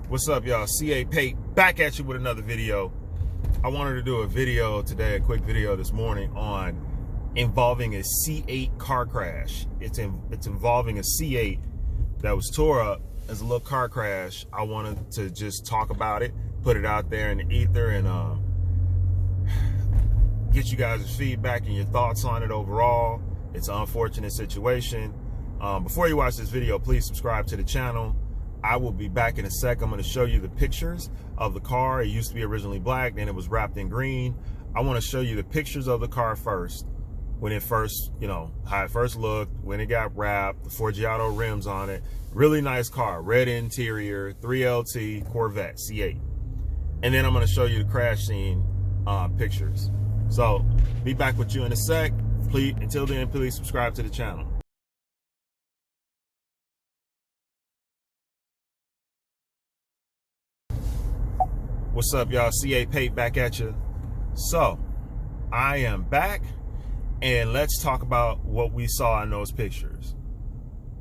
What's up, y'all? CA Pate back at you with another video. I wanted to do a video today, a quick video this morning on involving a C8 car crash. It's involving a C8 that was tore up as a little car crash. I wanted to just talk about it, put it out there in the ether, and get you guys' feedback and your thoughts on it overall. It's an unfortunate situation. Before you watch this video, please subscribe to the channel. I will be back in a sec. I'm going to show you the pictures of the car. It used to be originally black, then it was wrapped in green. I want to show you the pictures of the car first, when it first, how it first looked, when it got wrapped, the Forgiato rims on it. Really nice car, red interior, 3LT Corvette C8. And then I'm going to show you the crash scene pictures. So be back with you in a sec. Please, until then, please subscribe to the channel. What's up, y'all? CA Pate back at you. So I am back, and let's talk about what we saw in those pictures.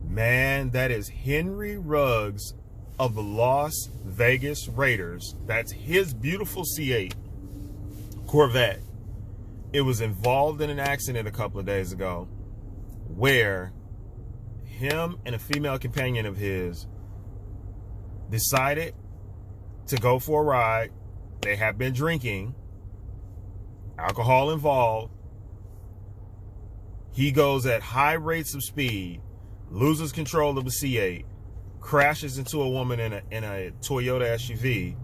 Man, that is Henry Ruggs of the Las Vegas Raiders. That's his beautiful C8 Corvette. It was involved in an accident a couple of days ago where him and a female companion of his decided to go for a ride. They have been drinking, alcohol involved. He goes at high rates of speed, loses control of the C8, crashes into a woman in a Toyota SUV,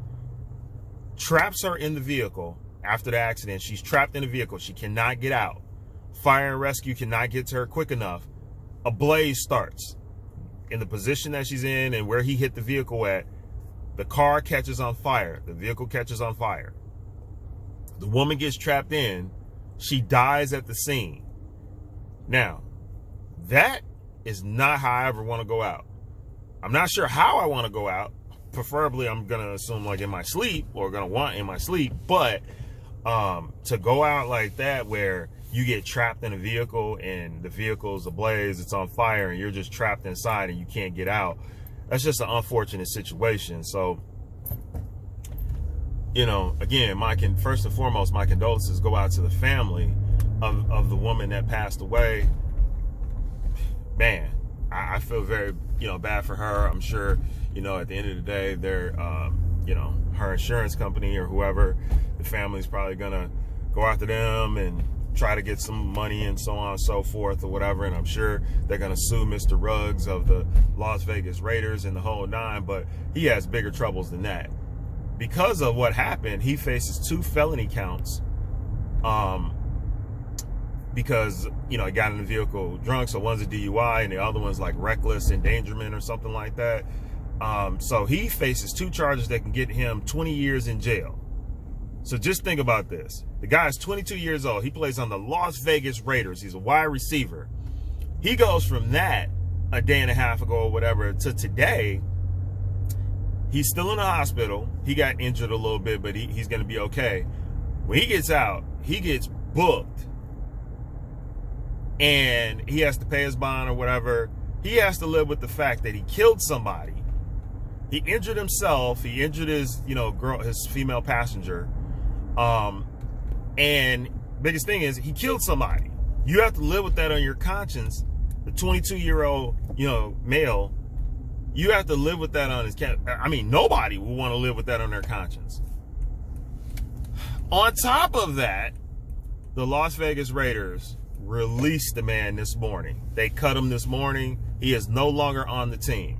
traps her in the vehicle. After the accident, she's trapped in the vehicle. She cannot get out. Fire and rescue cannot get to her quick enough. A blaze starts. In the position that she's in and where he hit the vehicle at, the car catches on fire. The vehicle catches on fire. The woman gets trapped in. She dies at the scene. Now, that is not how I ever want to go out. I'm not sure how I want to go out. Preferably, I'm going to assume like in my sleep, or going to want in my sleep. But to go out like that where you get trapped in a vehicle and the vehicle's ablaze, it's on fire, and you're just trapped inside and you can't get out, that's just an unfortunate situation. So, again, first and foremost, my condolences go out to the family of the woman that passed away. Man, I feel very, bad for her. I'm sure, at the end of the day, they're, her insurance company or whoever, the family's probably gonna go after them and try to get some money and so on and so forth or whatever. And I'm sure they're going to sue Mr. Ruggs of the Las Vegas Raiders and the whole nine, but he has bigger troubles than that. Because of what happened, he faces 2 felony counts because, he got in the vehicle drunk. So one's a DUI and the other one's like reckless endangerment or something like that. So he faces 2 charges that can get him 20 years in jail. So just think about this. The guy is 22 years old. He plays on the Las Vegas Raiders. He's a wide receiver. He goes from that a day and a half ago or whatever to today. He's still in the hospital. He got injured a little bit, but he's going to be okay. When he gets out, he gets booked. And he has to pay his bond or whatever. He has to live with the fact that he killed somebody. He injured himself. He injured his, his female passenger. And biggest thing is he killed somebody. You have to live with that on your conscience. The 22-year-old, male, you have to live with that on his, nobody will want to live with that on their conscience. On top of that, the Las Vegas Raiders released the man this morning. They cut him this morning. He is no longer on the team.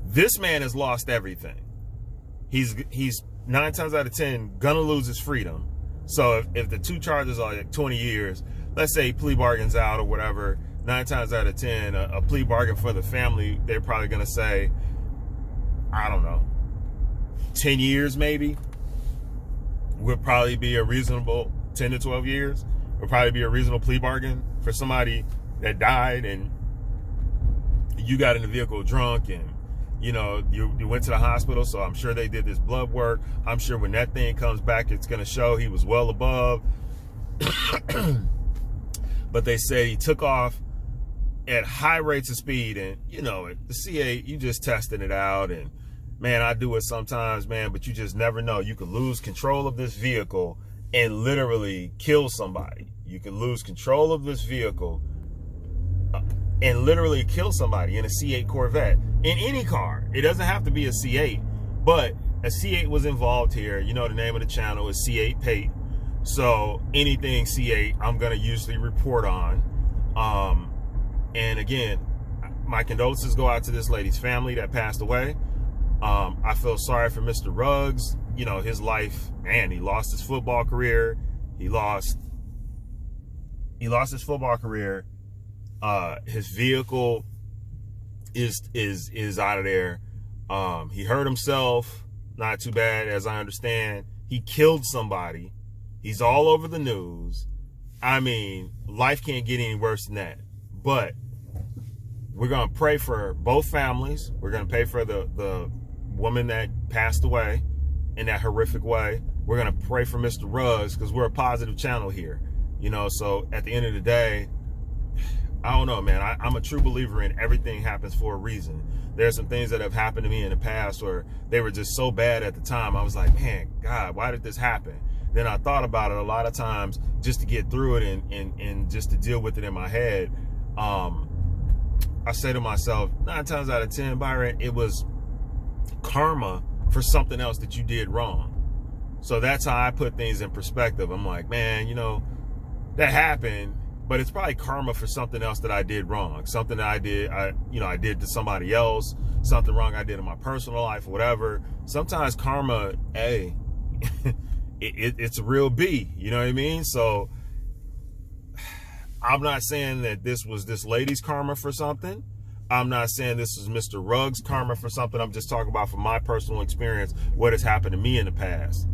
This man has lost everything. He's 9 times out of 10 gonna lose his freedom. So if the 2 charges are like 20 years, let's say plea bargains out or whatever, 9 times out of 10, a plea bargain for the family, they're probably gonna say, I don't know, 10 years maybe would probably be a reasonable, 10 to 12 years would probably be a reasonable plea bargain for somebody that died and you got in the vehicle drunk and you went to the hospital, so I'm sure they did this blood work. I'm sure when that thing comes back, it's going to show he was well above. But they say he took off at high rates of speed, and the C8, you just testing it out, and man, I do it sometimes, man, but you just never know. You could lose control of this vehicle and literally kill somebody. You can lose control of this vehicle and literally kill somebody in a C8 Corvette. In any car. It doesn't have to be a C8, but a C8 was involved here. You know, the name of the channel is C8 Pate. So anything C8, I'm going to usually report on. And again, my condolences go out to this lady's family that passed away. I feel sorry for Mr. Ruggs. You know, his life, man, he lost his football career. He lost his football career. His vehicle is out of there. He hurt himself, not too bad as I understand. He killed somebody. He's all over the news. I mean, life can't get any worse than that. But we're going to pray for both families. We're going to pray for the woman that passed away in that horrific way. We're going to pray for Mr. Ruggs because we're a positive channel here. You know, so at the end of the day, I don't know, man. I'm a true believer in everything happens for a reason. There's some things that have happened to me in the past where they were just so bad at the time. I was like, man, God, why did this happen? Then I thought about it a lot of times just to get through it and just to deal with it in my head. I say to myself, 9 times out of 10, Byron, it was karma for something else that you did wrong. So that's how I put things in perspective. I'm like, man, you know, that happened, but it's probably karma for something else that I did wrong. Something that I did to somebody else, something wrong I did in my personal life, whatever. Sometimes karma, hey, it's a real B, you know what I mean? So I'm not saying that this was this lady's karma for something. I'm not saying this is Mr. Ruggs' karma for something. I'm just talking about from my personal experience, what has happened to me in the past.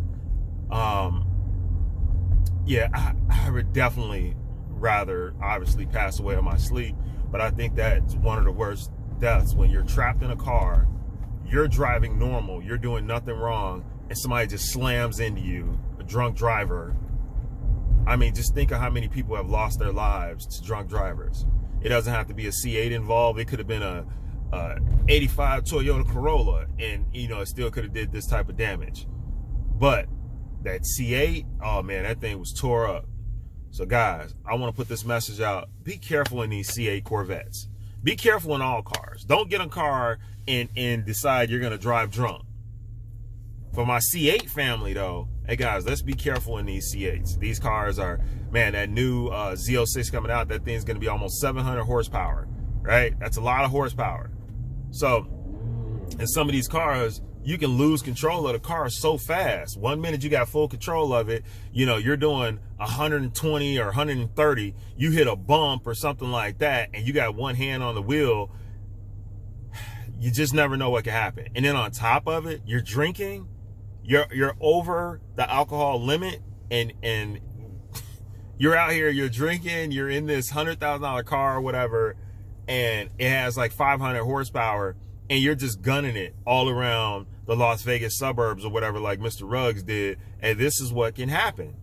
Yeah, I would definitely rather obviously pass away in my sleep, but I think that's one of the worst deaths when you're trapped in a car, you're driving normal, you're doing nothing wrong, and somebody just slams into you, a drunk driver. I mean, just think of how many people have lost their lives to drunk drivers. It doesn't have to be a C8 involved. It could have been a 85 Toyota Corolla, and you know, it still could have did this type of damage. But that C8, oh man, that thing was tore up. So guys, I want to put this message out. Be careful in these C8 Corvettes. Be careful in all cars. Don't get a car and decide you're going to drive drunk. For my C8 family though, hey guys, let's be careful in these C8s. These cars are, man, that new Z06 coming out, that thing's going to be almost 700 horsepower, right? That's a lot of horsepower. So in some of these cars, you can lose control of the car so fast. 1 minute you got full control of it, you know, you're doing 120 or 130, you hit a bump or something like that, and you got one hand on the wheel, you just never know what can happen. And then on top of it, you're drinking, you're over the alcohol limit, and you're out here, you're drinking, you're in this $100,000 car or whatever, and it has like 500 horsepower, and you're just gunning it all around the Las Vegas suburbs or whatever, like Mr. Ruggs did. And this is what can happen.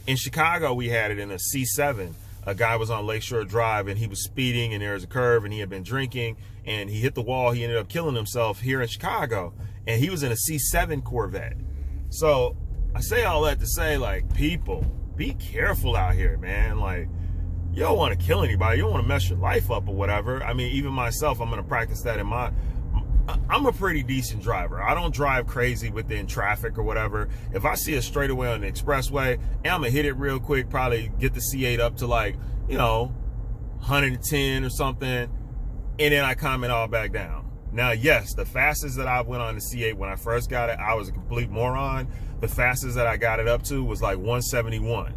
In Chicago, we had it in a C7. A guy was on Lakeshore Drive and he was speeding, and there was a curve, and he had been drinking and he hit the wall. He ended up killing himself here in Chicago, and he was in a C7 Corvette. So I say all that to say, like, people, be careful out here, man. Like, you don't want to kill anybody. You don't want to mess your life up or whatever. I mean, even myself, I'm going to practice that in I'm a pretty decent driver. I don't drive crazy within traffic or whatever. If I see a straightaway on the expressway, and I'm going to hit it real quick, probably get the C8 up to like, you know, 110 or something, and then I calm it all back down. Now, yes, the fastest that I went on the C8 when I first got it, I was a complete moron. The fastest that I got it up to was like 171.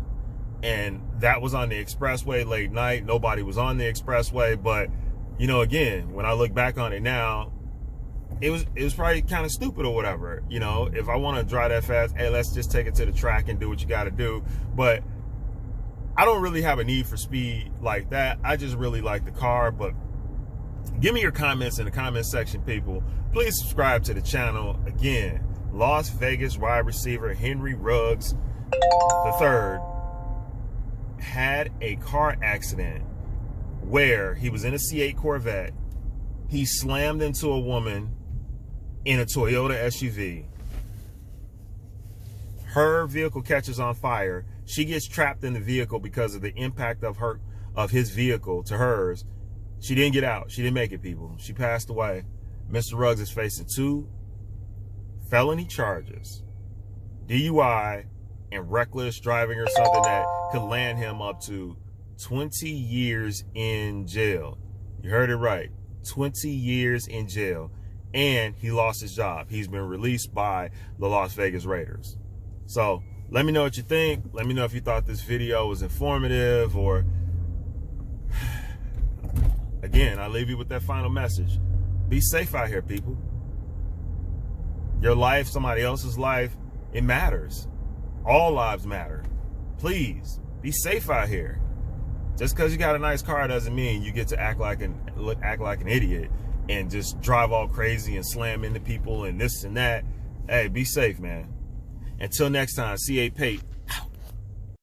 And that was on the expressway late night. Nobody was on the expressway. But, you know, again, when I look back on it now, it was probably kind of stupid or whatever. You know, if I want to drive that fast, hey, let's just take it to the track and do what you got to do. But I don't really have a need for speed like that. I just really like the car. But give me your comments in the comment section, people. Please subscribe to the channel. Again, Las Vegas wide receiver Henry Ruggs III had a car accident where he was in a C8 Corvette. He slammed into a woman in a Toyota SUV. Her vehicle catches on fire. She gets trapped in the vehicle because of the impact of his vehicle to hers. She didn't get out. She didn't make it, people. She passed away. Mr. Ruggs is facing 2 felony charges, DUI and reckless driving or something that could land him up to 20 years in jail. You heard it right. 20 years in jail. And he lost his job. He's been released by the Las Vegas Raiders. So let me know what you think. Let me know if you thought this video was informative, or again, I leave you with that final message. Be safe out here, people. Your life, somebody else's life, it matters. All lives matter. Please be safe out here. Just because you got a nice car doesn't mean you get to act like an idiot and just drive all crazy and slam into people and this and that. Hey, be safe, man. Until next time, C.A. Pate.